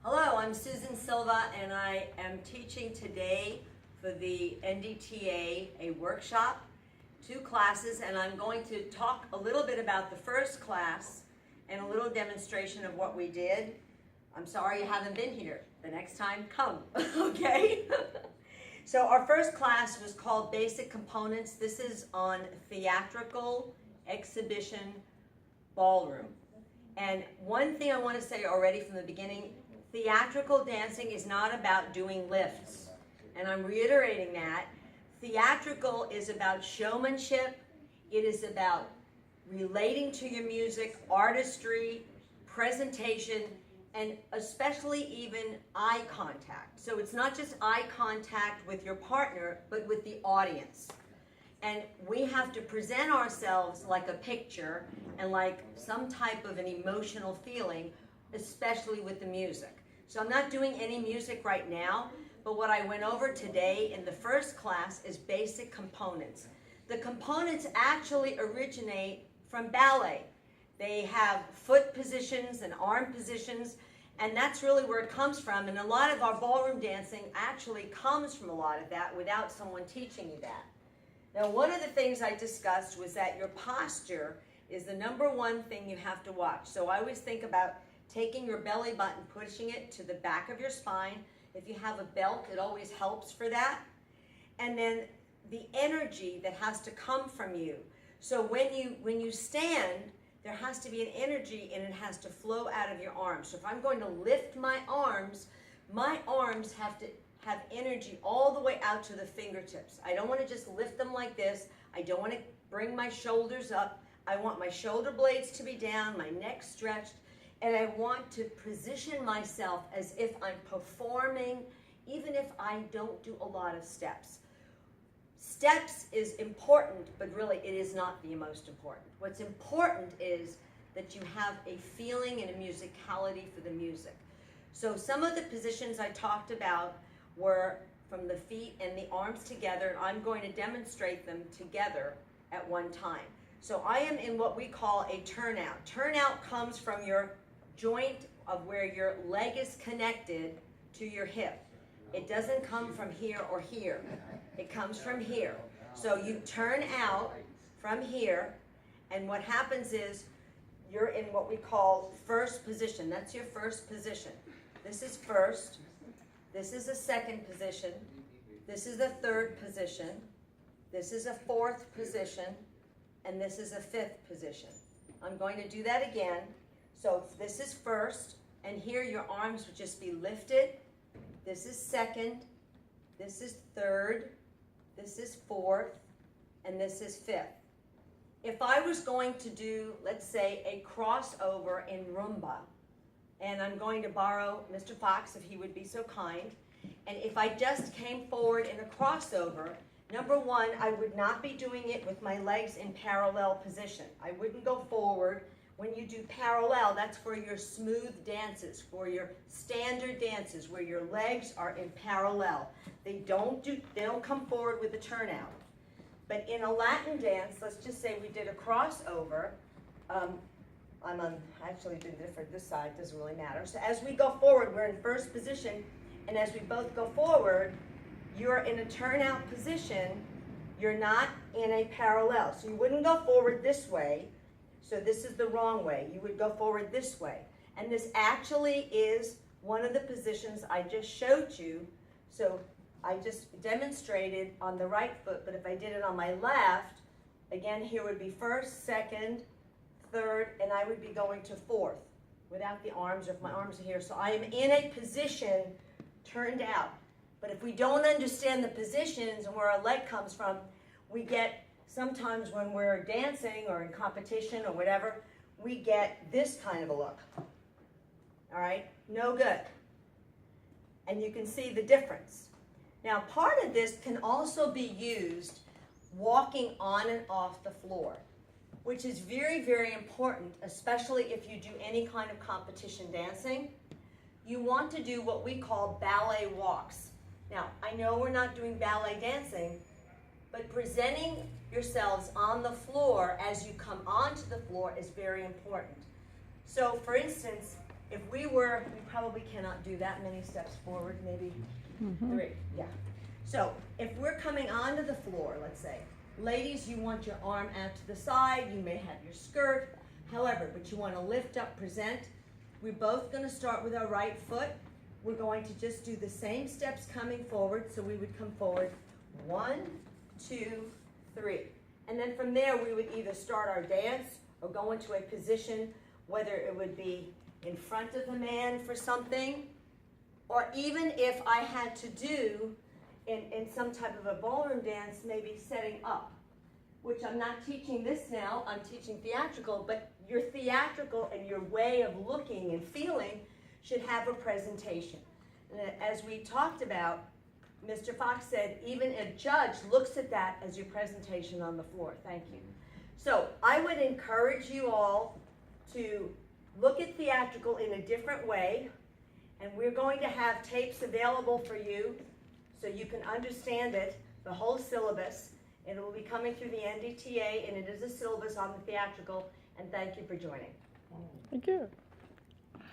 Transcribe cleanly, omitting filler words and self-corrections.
Hello, I'm Susan Silva, and I am teaching today for the NDTA a workshop, 2 classes, and I'm going to talk a little bit about the first class and a little demonstration of what we did. I'm sorry you haven't been here. The next time, come, okay? So our first class was called Basic Components. This is on theatrical exhibition ballroom. And one thing I want to say already from the beginning, theatrical dancing is not about doing lifts. And I'm reiterating that. Theatrical is about showmanship. It is about relating to your music, artistry, presentation, and especially even eye contact. So it's not just eye contact with your partner, but with the audience. And we have to present ourselves like a picture and like some type of an emotional feeling, especially with the music. So I'm not doing any music right now, but what I went over today in the first class is basic components. The components actually originate from ballet. They have foot positions and arm positions, and that's really where it comes from. And a lot of our ballroom dancing actually comes from a lot of that without someone teaching you that. Now, one of the things I discussed was that your posture is the #1 thing you have to watch. So I always think about taking your belly button, pushing it to the back of your spine. If you have a belt, it always helps for that. And then the energy that has to come from you. So when you stand, there has to be an energy and it has to flow out of your arms. So if I'm going to lift my arms have to have energy all the way out to the fingertips. I don't want to just lift them like this. I don't want to bring my shoulders up. I want my shoulder blades to be down, my neck stretched, and I want to position myself as if I'm performing, even if I don't do a lot of steps. Steps is important, but really it is not the most important. What's important is that you have a feeling and a musicality for the music. So some of the positions I talked about were from the feet and the arms together, and I'm going to demonstrate them together at one time. So I am in what we call a turnout. Turnout comes from your joint of where your leg is connected to your hip. It doesn't come from here or here. It comes from here. So you turn out from here, and what happens is you're in what we call first position. That's your first position. This is first. This is a second position. This is a third position. This is a fourth position. And this is a fifth position. I'm going to do that again. So this is first, and here your arms would just be lifted. This is second. This is third. This is fourth. And this is fifth. If I was going to do, let's say, a crossover in Rumba, and I'm going to borrow Mr. Fox, if he would be so kind, and if I just came forward in a crossover, #1, I would not be doing it with my legs in parallel position. I wouldn't go forward. When you do parallel, that's for your smooth dances, for your standard dances, where your legs are in parallel. They don't come forward with a turnout. But in a Latin dance, let's just say we did a crossover. Actually doing it for this side, doesn't really matter. So as we go forward, we're in first position, and as we both go forward, you're in a turnout position. You're not in a parallel. So you wouldn't go forward this way. So this is the wrong way. You would go forward this way. And this actually is one of the positions I just showed you. So I just demonstrated on the right foot, but if I did it on my left, again, here would be first, second, third, and I would be going to fourth without the arms, or if my arms are here. So I am in a position turned out. But if we don't understand the positions and where our leg comes from, we get, sometimes when we're dancing or in competition or whatever, we get this kind of a look. All right? No good. And you can see the difference. Now, part of this can also be used walking on and off the floor, which is very, very important, especially if you do any kind of competition dancing. You want to do what we call ballet walks. Now, I know we're not doing ballet dancing, but presenting yourselves on the floor as you come onto the floor is very important. So, for instance, if we probably cannot do that many steps forward, maybe 3, yeah. So if we're coming onto the floor, let's say, ladies, you want your arm out to the side, you may have your skirt, however, but you want to lift up, present. We're both going to start with our right foot. We're going to just do the same steps coming forward, so we would come forward 1, 2, 3. And then from there, we would either start our dance or go into a position, whether it would be in front of the man for something, or even if I had to do in some type of a ballroom dance, maybe setting up, which I'm not teaching this now, I'm teaching theatrical, but your theatrical and your way of looking and feeling should have a presentation. And as we talked about, Mr. Fox said, even a judge looks at that as your presentation on the floor. Thank you. So I would encourage you all to look at theatrical in a different way, and we're going to have tapes available for you so you can understand it, the whole syllabus. It will be coming through the NDTA, and it is a syllabus on the theatrical, and thank you for joining. Thank you.